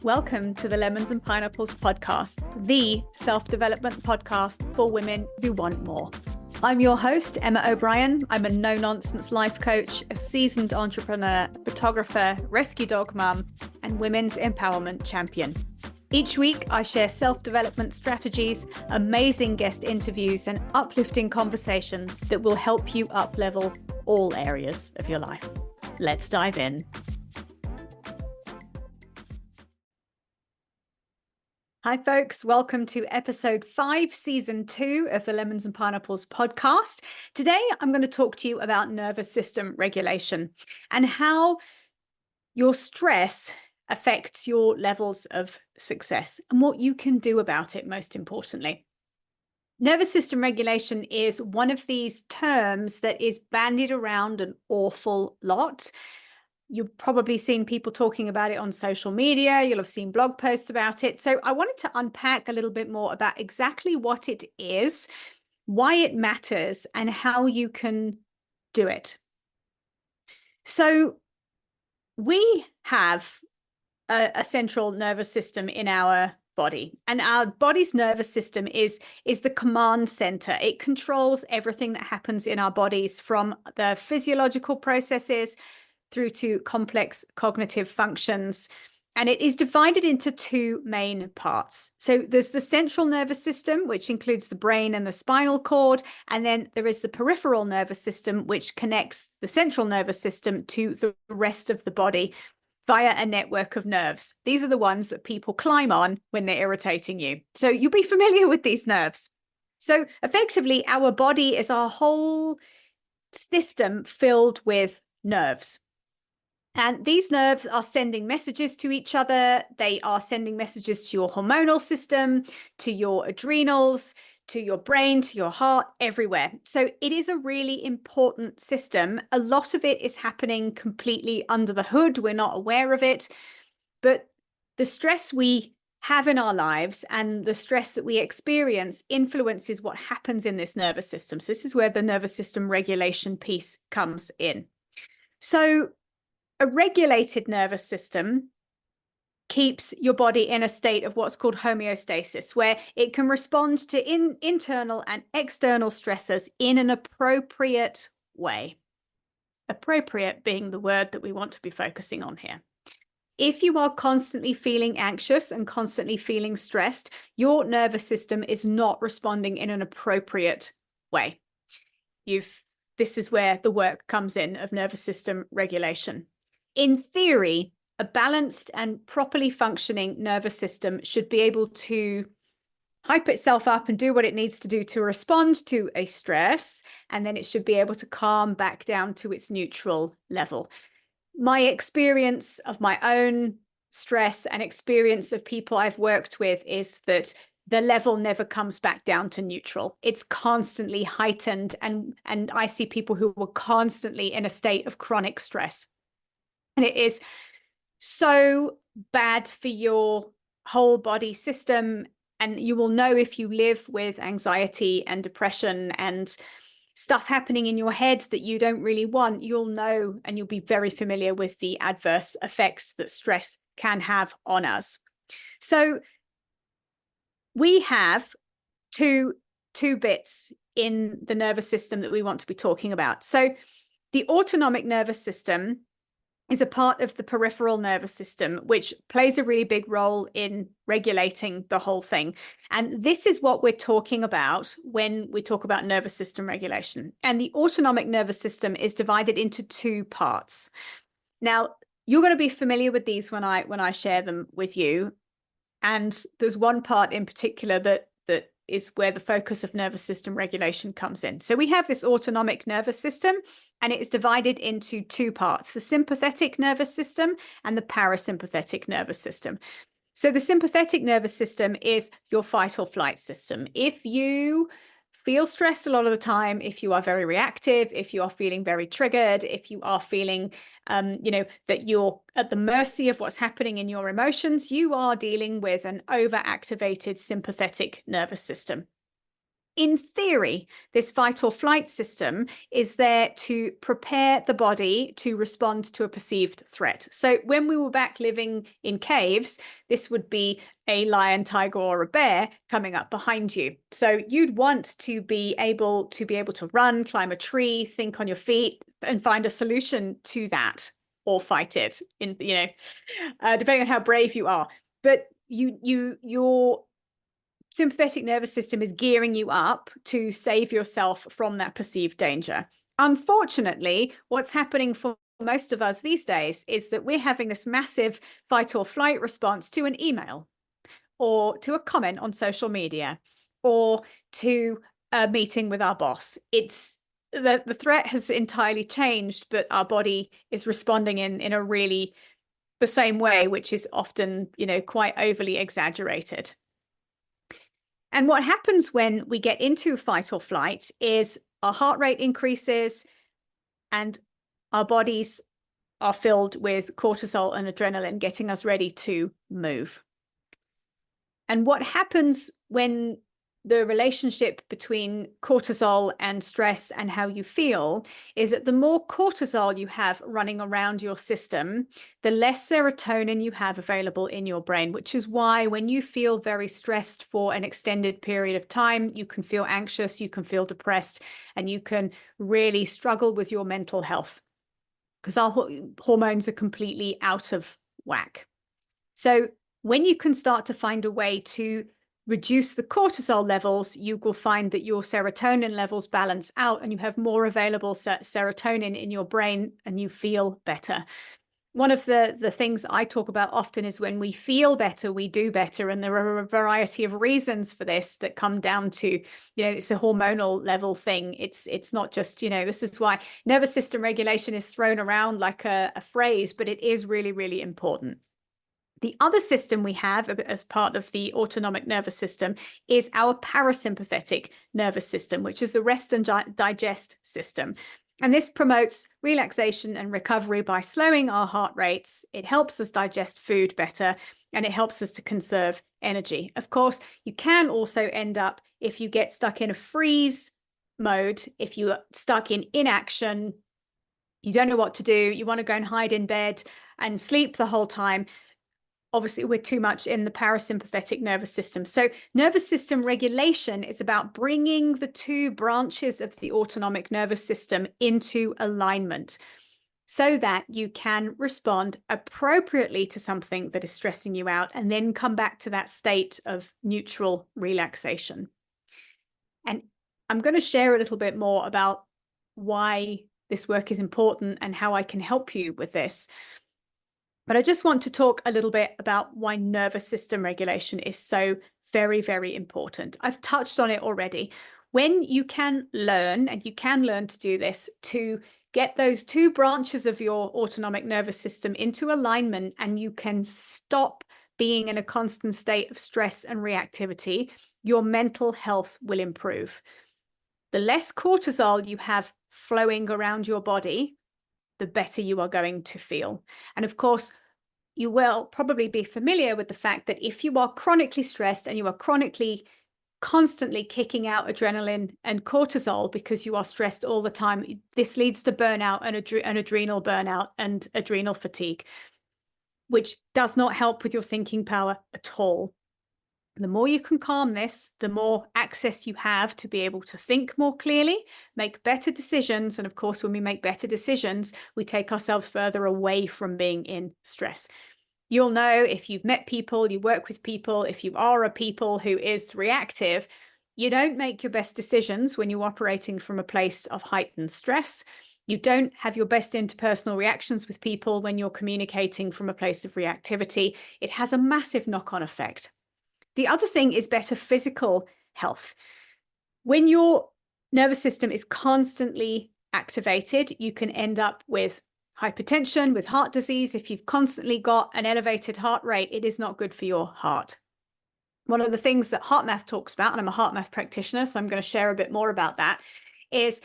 Welcome to the Lemons and Pineapples podcast, the self-development podcast for women who want more. I'm your host, Emma O'Brien. I'm a no-nonsense life coach, a seasoned entrepreneur, photographer, rescue dog mum, and women's empowerment champion. Each week, I share self-development strategies, amazing guest interviews, and uplifting conversations that will help you up-level all areas of your life. Let's dive in. Hi, folks. Welcome to episode 5, season 2 of the Lemons and Pineapples podcast. Today, I'm going to talk to you about nervous system regulation and how your stress affects your levels of success and what you can do about it, most importantly. Nervous system regulation is one of these terms that is bandied around an awful lot. You've probably seen people talking about it on social media. You'll have seen blog posts about it. So I wanted to unpack a little bit more about exactly what it is, why it matters, and how you can do it. So we have a central nervous system in our body, and our body's nervous system is the command center. It controls everything that happens in our bodies, from the physiological processes through to complex cognitive functions. And it is divided into two main parts. So there's the central nervous system, which includes the brain and the spinal cord. And then there is the peripheral nervous system, which connects the central nervous system to the rest of the body via a network of nerves. These are the ones that people climb on when they're irritating you. So you'll be familiar with these nerves. So effectively, our body is a whole system filled with nerves. And these nerves are sending messages to each other. They are sending messages to your hormonal system, to your adrenals, to your brain, to your heart, everywhere. So it is a really important system. A lot of it is happening completely under the hood. We're not aware of it. But the stress we have in our lives and the stress that we experience influences what happens in this nervous system. So this is where the nervous system regulation piece comes in. So a regulated nervous system keeps your body in a state of what's called homeostasis, where it can respond to internal and external stressors in an appropriate way. Appropriate being the word that we want to be focusing on here. If you are constantly feeling anxious and constantly feeling stressed, your nervous system is not responding in an appropriate way. This is where the work comes in of nervous system regulation. In theory, a balanced and properly functioning nervous system should be able to hype itself up and do what it needs to do to respond to a stress, and then it should be able to calm back down to its neutral level. My experience of my own stress and experience of people I've worked with is that the level never comes back down to neutral. It's constantly heightened, and I see people who were constantly in a state of chronic stress. And it is so bad for your whole body system. And you will know if you live with anxiety and depression and stuff happening in your head that you don't really want, you'll know, and you'll be very familiar with the adverse effects that stress can have on us. So we have two bits in the nervous system that we want to be talking about. So the autonomic nervous system is a part of the peripheral nervous system, which plays a really big role in regulating the whole thing. And this is what we're talking about when we talk about nervous system regulation. And the autonomic nervous system is divided into two parts. Now, you're going to be familiar with these when I share them with you. And there's one part in particular that is where the focus of nervous system regulation comes in. So we have this autonomic nervous system, and it is divided into two parts: the sympathetic nervous system and the parasympathetic nervous system. So the sympathetic nervous system is your fight or flight system. If you feel stressed a lot of the time, if you are very reactive, if you are feeling very triggered, if you are feeling, that you're at the mercy of what's happening in your emotions, you are dealing with an overactivated sympathetic nervous system. In theory, this fight or flight system is there to prepare the body to respond to a perceived threat. So when we were back living in caves, this would be a lion, tiger, or a bear coming up behind you. So you'd want to be able to run, climb a tree, think on your feet, and find a solution to that, or fight it, in depending on how brave you are. But your sympathetic nervous system is gearing you up to save yourself from that perceived danger. Unfortunately, what's happening for most of us these days is that we're having this massive fight or flight response to an email, or to a comment on social media, or to a meeting with our boss. It's the threat has entirely changed, but our body is responding in a really the same way, which is often, quite overly exaggerated. And what happens when we get into fight or flight is our heart rate increases and our bodies are filled with cortisol and adrenaline, getting us ready to move. And what happens when the relationship between cortisol and stress and how you feel is that the more cortisol you have running around your system, the less serotonin you have available in your brain, which is why when you feel very stressed for an extended period of time, you can feel anxious, you can feel depressed, and you can really struggle with your mental health because our hormones are completely out of whack. So when you can start to find a way to reduce the cortisol levels, you will find that your serotonin levels balance out and you have more available serotonin in your brain and you feel better. One of the things I talk about often is when we feel better, we do better. And there are a variety of reasons for this that come down to, it's a hormonal level thing. It's not just, this is why nervous system regulation is thrown around like a phrase, but it is really, really important. The other system we have as part of the autonomic nervous system is our parasympathetic nervous system, which is the rest and digest system. And this promotes relaxation and recovery by slowing our heart rates. It helps us digest food better, and it helps us to conserve energy. Of course, you can also end up, if you get stuck in a freeze mode, if you're stuck in inaction, you don't know what to do, you want to go and hide in bed and sleep the whole time. Obviously, we're too much in the parasympathetic nervous system. So nervous system regulation is about bringing the two branches of the autonomic nervous system into alignment so that you can respond appropriately to something that is stressing you out and then come back to that state of neutral relaxation. And I'm going to share a little bit more about why this work is important and how I can help you with this. But I just want to talk a little bit about why nervous system regulation is so very, very important. I've touched on it already. When you can learn, and you can learn to do this, to get those two branches of your autonomic nervous system into alignment, and you can stop being in a constant state of stress and reactivity, your mental health will improve. The less cortisol you have flowing around your body, the better you are going to feel. And of course, you will probably be familiar with the fact that if you are chronically stressed and you are constantly kicking out adrenaline and cortisol because you are stressed all the time, this leads to burnout and adrenal burnout and adrenal fatigue, which does not help with your thinking power at all. The more you can calm this, the more access you have to be able to think more clearly, make better decisions. And of course, when we make better decisions, we take ourselves further away from being in stress. You'll know if you've met people, you work with people, if you are a people who is reactive, you don't make your best decisions when you're operating from a place of heightened stress. You don't have your best interpersonal reactions with people when you're communicating from a place of reactivity. It has a massive knock-on effect. The other thing is better physical health. When your nervous system is constantly activated, you can end up with hypertension, with heart disease. If you've constantly got an elevated heart rate, it is not good for your heart. One of the things that HeartMath talks about, and I'm a HeartMath practitioner, so I'm going to share a bit more about that, is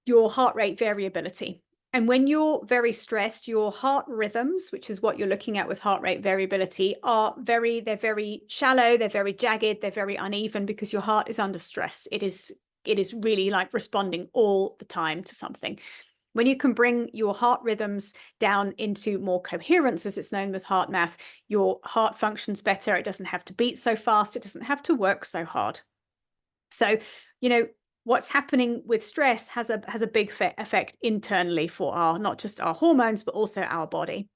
your heart rate variability. And when you're very stressed, your heart rhythms, which is what you're looking at with heart rate variability, they're very shallow, they're very jagged, they're very uneven because your heart is under stress. It is really like responding all the time to something. When you can bring your heart rhythms down into more coherence, as it's known with HeartMath, your heart functions better. It doesn't have to beat so fast. It doesn't have to work so hard. So, what's happening with stress has a big effect internally for not just our hormones, but also our body.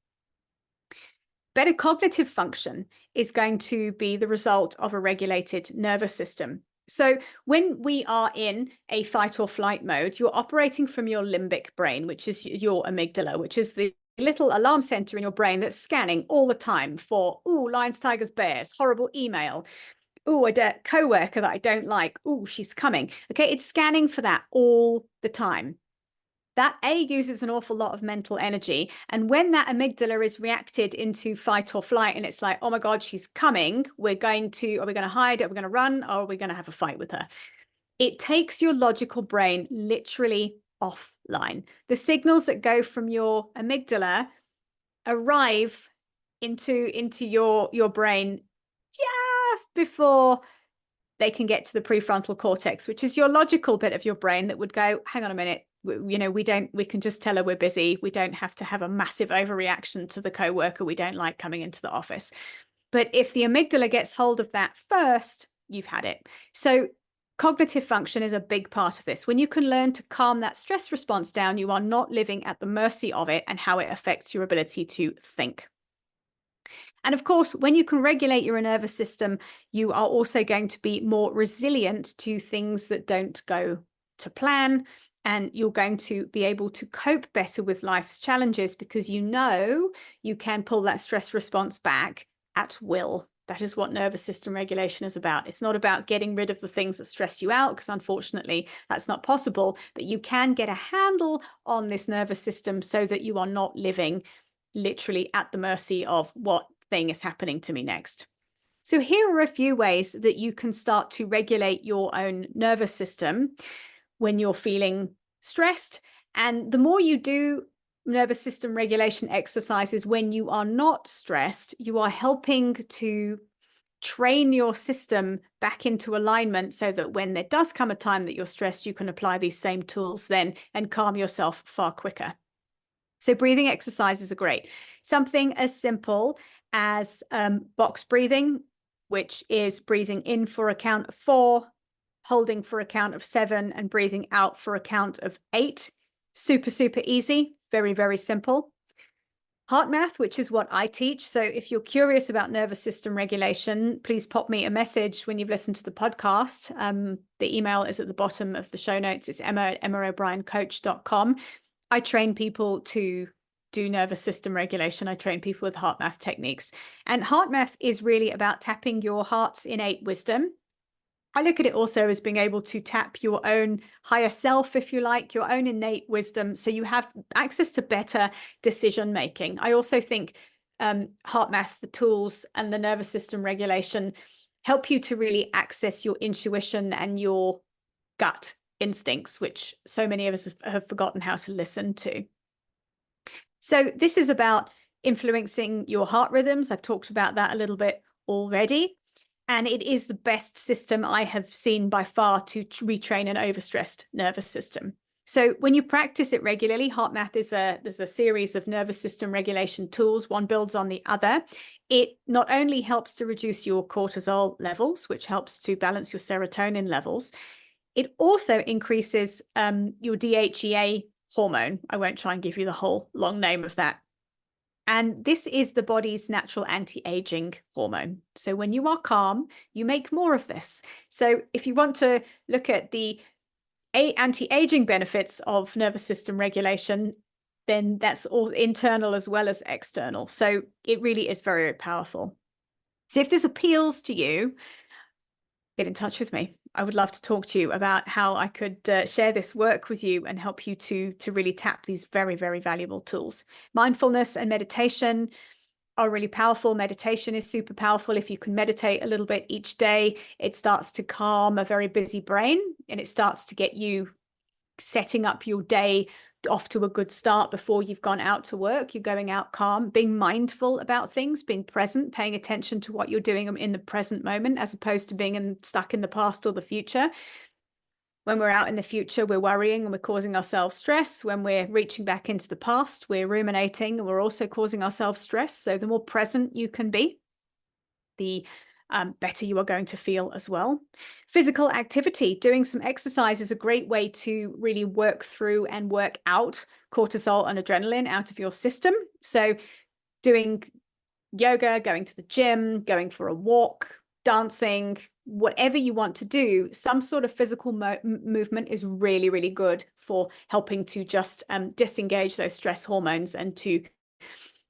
Better cognitive function is going to be the result of a regulated nervous system. So when we are in a fight or flight mode, you're operating from your limbic brain, which is your amygdala, which is the little alarm center in your brain that's scanning all the time for, ooh, lions, tigers, bears, horrible email. Ooh, a coworker that I don't like. Ooh, she's coming. Okay, it's scanning for that all the time. That uses an awful lot of mental energy. And when that amygdala is reacted into fight or flight, and it's like, oh my God, she's coming, are we going to hide? Are we going to run? Or are we going to have a fight with her? It takes your logical brain literally offline. The signals that go from your amygdala arrive into your brain just before they can get to the prefrontal cortex, which is your logical bit of your brain that would go, hang on a minute, we can just tell her we're busy. We don't have to have a massive overreaction to the coworker we don't like coming into the office. But if the amygdala gets hold of that first, you've had it. So cognitive function is a big part of this. When you can learn to calm that stress response down, you are not living at the mercy of it and how it affects your ability to think. And of course, when you can regulate your nervous system, you are also going to be more resilient to things that don't go to plan. And you're going to be able to cope better with life's challenges because you can pull that stress response back at will. That is what nervous system regulation is about. It's not about getting rid of the things that stress you out, because unfortunately, that's not possible. But you can get a handle on this nervous system so that you are not living literally at the mercy of what thing is happening to me next. So here are a few ways that you can start to regulate your own nervous system when you're feeling stressed. And the more you do nervous system regulation exercises when you are not stressed, you are helping to train your system back into alignment so that when there does come a time that you're stressed, you can apply these same tools then and calm yourself far quicker. So breathing exercises are great. Something as simple as box breathing, which is breathing in for a count of 4, holding for a count of 7, and breathing out for a count of 8. Super, super easy. Very, very simple. HeartMath, which is what I teach. So if you're curious about nervous system regulation, please pop me a message when you've listened to the podcast. The email is at the bottom of the show notes. It's emma@emmaobrien.coach.com. I train people to do nervous system regulation. I train people with HeartMath techniques. And HeartMath is really about tapping your heart's innate wisdom. I look at it also as being able to tap your own higher self, if you like, your own innate wisdom, so you have access to better decision making. I also think HeartMath, the tools and the nervous system regulation help you to really access your intuition and your gut instincts, which so many of us have forgotten how to listen to. So this is about influencing your heart rhythms. I've talked about that a little bit already. And it is the best system I have seen by far to retrain an overstressed nervous system. So when you practice it regularly, HeartMath there's a series of nervous system regulation tools. One builds on the other. It not only helps to reduce your cortisol levels, which helps to balance your serotonin levels, it also increases your DHEA hormone. I won't try and give you the whole long name of that. And this is the body's natural anti-aging hormone. So when you are calm, you make more of this. So if you want to look at the anti-aging benefits of nervous system regulation, then that's all internal as well as external. So it really is very, very powerful. So if this appeals to you, get in touch with me. I would love to talk to you about how I could share this work with you and help you to really tap these very, very valuable tools. Mindfulness and meditation are really powerful. Meditation is super powerful. If you can meditate a little bit each day, it starts to calm a very busy brain, and it starts to get you setting up your day off to a good start before you've gone out to work. You're going out calm, being mindful about things, being present, paying attention to what you're doing in the present moment, as opposed to being stuck in the past or the future. When we're out in the future, we're worrying and we're causing ourselves stress. When we're reaching back into the past, we're ruminating and we're also causing ourselves stress. So the more present you can be, the better you are going to feel as well. Physical activity, doing some exercise is a great way to really work through and work out cortisol and adrenaline out of your system. So doing yoga, going to the gym, going for a walk, dancing, whatever you want to do, some sort of physical movement is really, really good for helping to just disengage those stress hormones and to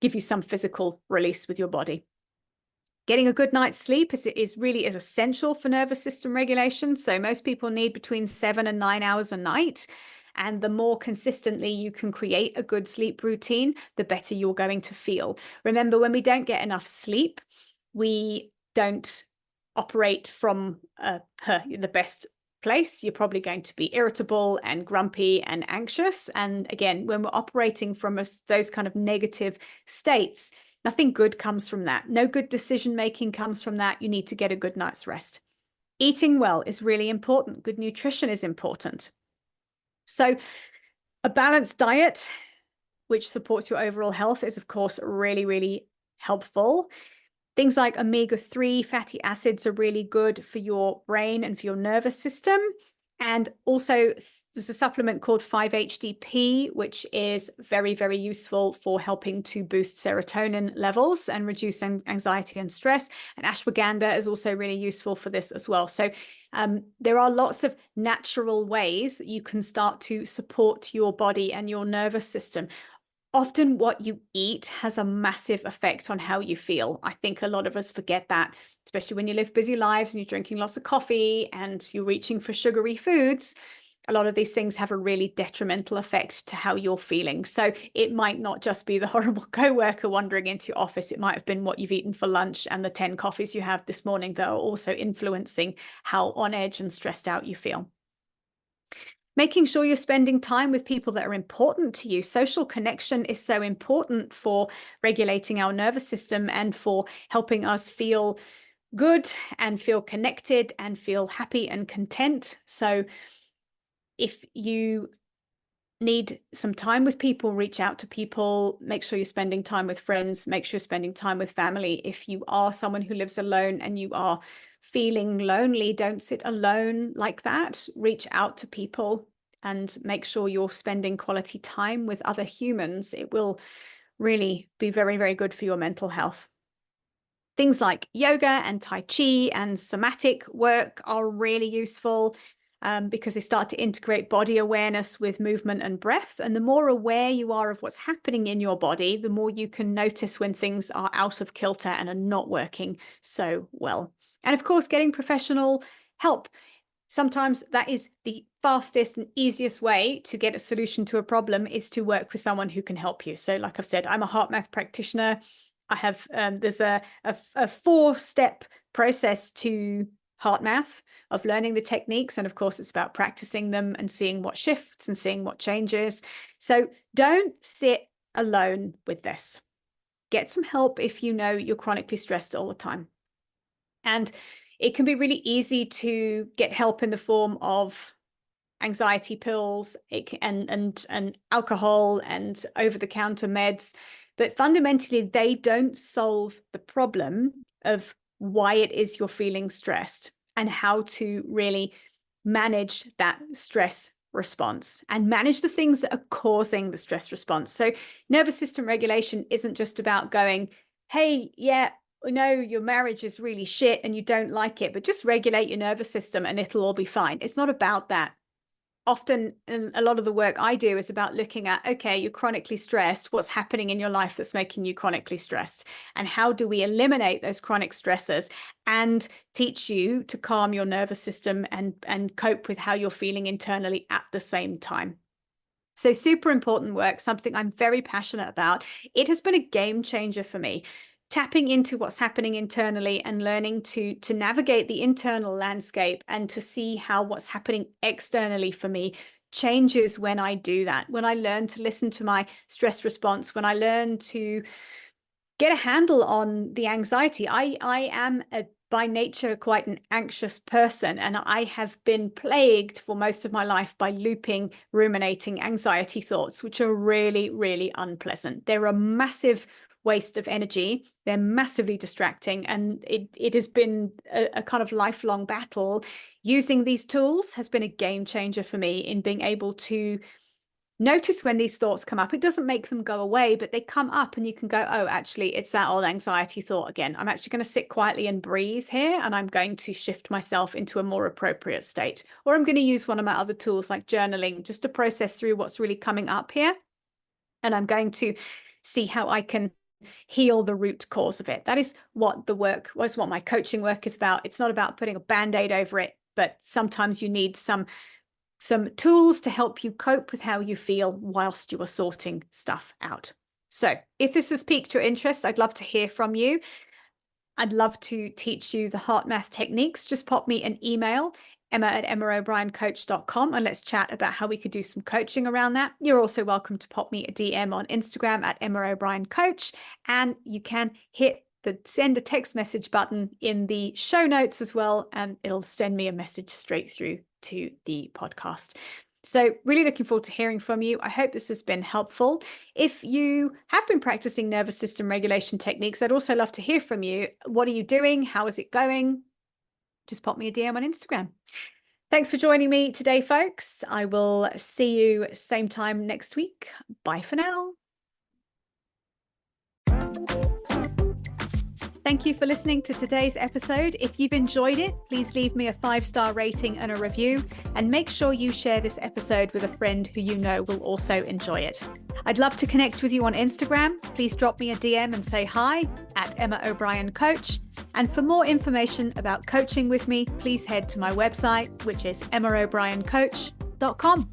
give you some physical release with your body. Getting a good night's sleep is really essential for nervous system regulation. So most people need between 7 and 9 hours a night. And the more consistently you can create a good sleep routine, the better you're going to feel. Remember, when we don't get enough sleep, we don't operate from the best place. You're probably going to be irritable and grumpy and anxious. And again, when we're operating from those kind of negative states, nothing good comes from that. No good decision making comes from that. You need to get a good night's rest. Eating well is really important. Good nutrition is important. So a balanced diet, which supports your overall health, is of course really, really helpful. Things like omega-3 fatty acids are really good for your brain and for your nervous system. And also there's a supplement called 5-HTP, which is very, very useful for helping to boost serotonin levels and reduce anxiety and stress. And ashwagandha is also really useful for this as well. So there are lots of natural ways that you can start to support your body and your nervous system. Often what you eat has a massive effect on how you feel. I think a lot of us forget that, especially when you live busy lives and you're drinking lots of coffee and you're reaching for sugary foods. A lot of these things have a really detrimental effect to how you're feeling. So it might not just be the horrible coworker wandering into your office. It might have been what you've eaten for lunch and the 10 coffees you have this morning that are also influencing how on edge and stressed out you feel. Making sure you're spending time with people that are important to you. Social connection is so important for regulating our nervous system and for helping us feel good and feel connected and feel happy and content. So if you need some time with people, reach out to people, make sure you're spending time with friends, make sure you're spending time with family. If you are someone who lives alone and you are feeling lonely, don't sit alone like that. Reach out to people and make sure you're spending quality time with other humans. It will really be very, very good for your mental health. Things like yoga and Tai Chi and somatic work are really useful because they start to integrate body awareness with movement and breath. And the more aware you are of what's happening in your body, the more you can notice when things are out of kilter and are not working so well. And of course, getting professional help. Sometimes that is the fastest and easiest way to get a solution to a problem, is to work with someone who can help you. So like I've said, I'm a HeartMath practitioner. I have, there's a 4-step process to HeartMath of learning the techniques. And of course, it's about practicing them and seeing what shifts and seeing what changes. So don't sit alone with this. Get some help if you know you're chronically stressed all the time. And it can be really easy to get help in the form of anxiety pills and alcohol and over-the-counter meds. But fundamentally, they don't solve the problem of why it is you're feeling stressed and how to really manage that stress response and manage the things that are causing the stress response. So nervous system regulation isn't just about going, hey, yeah, I know your marriage is really shit and you don't like it, but just regulate your nervous system and it'll all be fine. It's not about that. Often, a lot of the work I do is about looking at, okay, you're chronically stressed. What's happening in your life that's making you chronically stressed? And how do we eliminate those chronic stressors and teach you to calm your nervous system and cope with how you're feeling internally at the same time? So super important work, something I'm very passionate about. It has been a game changer for me. Tapping into what's happening internally and learning to navigate the internal landscape and to see how what's happening externally for me changes when I do that, when I learn to listen to my stress response, when I learn to get a handle on the anxiety. I am by nature quite an anxious person, and I have been plagued for most of my life by looping, ruminating anxiety thoughts, which are really, really unpleasant. They're a massive waste of energy. They're massively distracting, and it has been a kind of lifelong battle. Using these tools has been a game changer for me in being able to notice when these thoughts come up. It doesn't make them go away, but they come up and you can go, oh, actually, it's that old anxiety thought again. I'm actually going to sit quietly and breathe here, and I'm going to shift myself into a more appropriate state. Or I'm going to use one of my other tools like journaling just to process through what's really coming up here. And I'm going to see how I can heal the root cause of it. That is what what my coaching work is about. It's not about putting a band-aid over it, but sometimes you need some tools to help you cope with how you feel whilst you are sorting stuff out. So if this has piqued your interest, I'd love to hear from you. I'd love to teach you the HeartMath techniques. Just pop me an email, emma@emmaobrien.coach.com, and let's chat about how we could do some coaching around that. You're also welcome to pop me a DM on Instagram @emmaobrien.coach, and you can hit the send a text message button in the show notes as well, and it'll send me a message straight through to the podcast. So really looking forward to hearing from you. I hope this has been helpful. If you have been practicing nervous system regulation techniques, I'd also love to hear from you. What are you doing? How is it going? Just pop me a DM on Instagram. Thanks for joining me today, folks. I will see you same time next week. Bye for now. Thank you for listening to today's episode. If you've enjoyed it, please leave me a 5-star rating and a review, and make sure you share this episode with a friend who you know will also enjoy it. I'd love to connect with you on Instagram. Please drop me a DM and say hi @EmmaObrienCoach. And for more information about coaching with me, please head to my website, which is emmaobrien.coach.com.